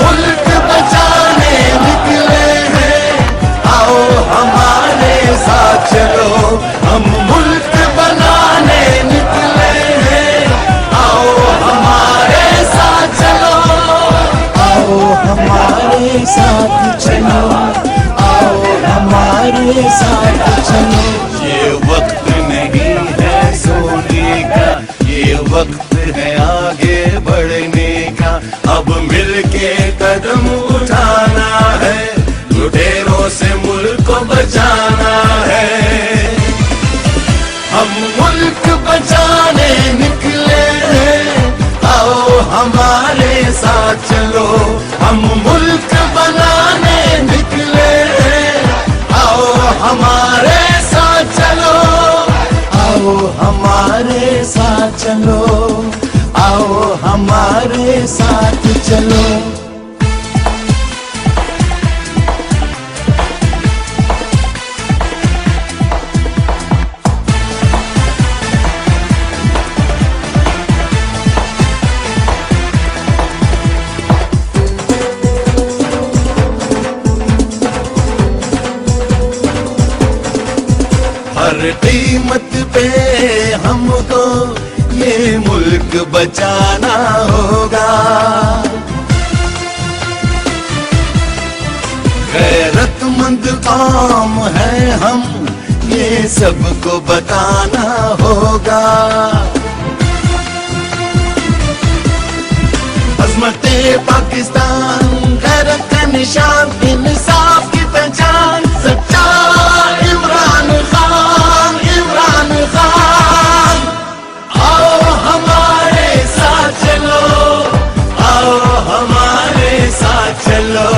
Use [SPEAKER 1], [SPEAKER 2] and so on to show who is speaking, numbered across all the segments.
[SPEAKER 1] मुल्क बचाने निकले हैं, आओ हमारे साथ चलो। हम मुल्क बनाने निकले हैं, आओ हमारे साथ चलो। आओ हमारे साथ चलो, आओ हमारे साथ चलो। ये वक्त नहीं है सोने का, ये वक्त है आगे बढ़ने का। अब मिलके कदम उठाना है, लुटेरों से मुल्क को बचाना है। हम मुल्क बचाने निकले हैं, आओ हमारे साथ चलो। हम मुल्क बनाने निकले हैं, आओ हमारे साथ चलो। आओ हमारे साथ चलो, आओ हमारे साथ चलो। हर कीमत पे हमको ये मुल्क बचाना होगा। गैरतमंद कौम है हम, ये सबको बताना होगा। अज़मते पाकिस्तान, गैरत का निशान, इंसाफ की पहचान, सच्चा इमरान खान, इमरान खान। आओ हमारे साथ चलो, आओ हमारे साथ चलो।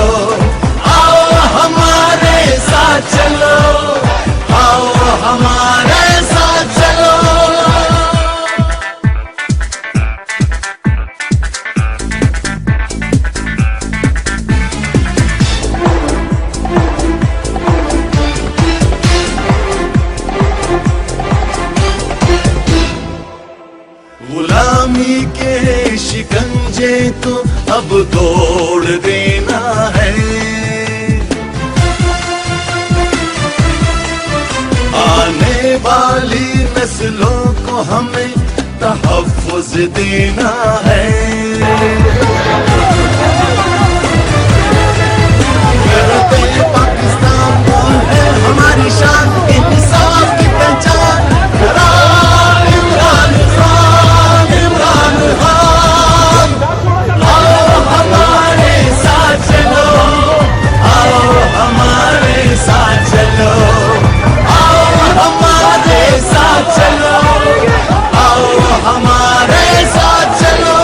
[SPEAKER 1] आओ हमारे साथ चलो, आओ हमारे साथ चलो। गुलामी के शिकंजे तो अब तोड़ देना है। आने वाली नस्लों को हमें तहफ़्फ़ुज़ देना है। पाकिस्तान है हमारी शान, इंसाफ की पहचान। इमरान खान, इमरान खान। आओ हमारे साथ चलो, आओ हमारे साथ चलो। आओ हमारे साथ चलो, आओ हमारे साथ चलो।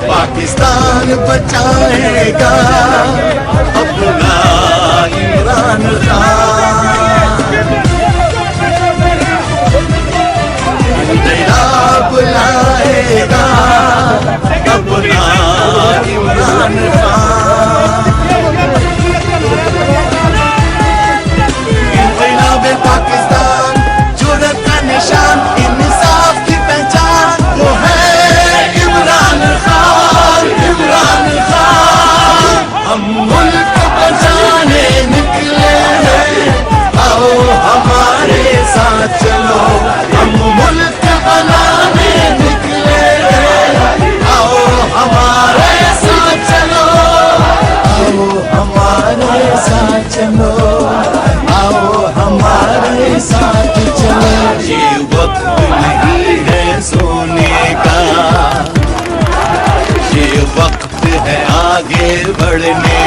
[SPEAKER 1] पाकिस्तान बचाएगा अपना इमरान खान। नया बुलाएगा अपना इमरान खान। इंक़िलाब-ए पाकिस्तान, जुर्रत का निशान, इंसाफ की पहचान, वो है इमरान खान, इमरान खान। हम मुल्क बचाने निकले हैं, आओ हमारे साथ चलो। हम मुल्क बनाने निकले हैं, आओ हमारे साथ चलो। आओ हमारे साथ चलो, आओ हमारे साथ चलो। ये वक्त नहीं है सोने का, ये वक्त है आगे बढ़ने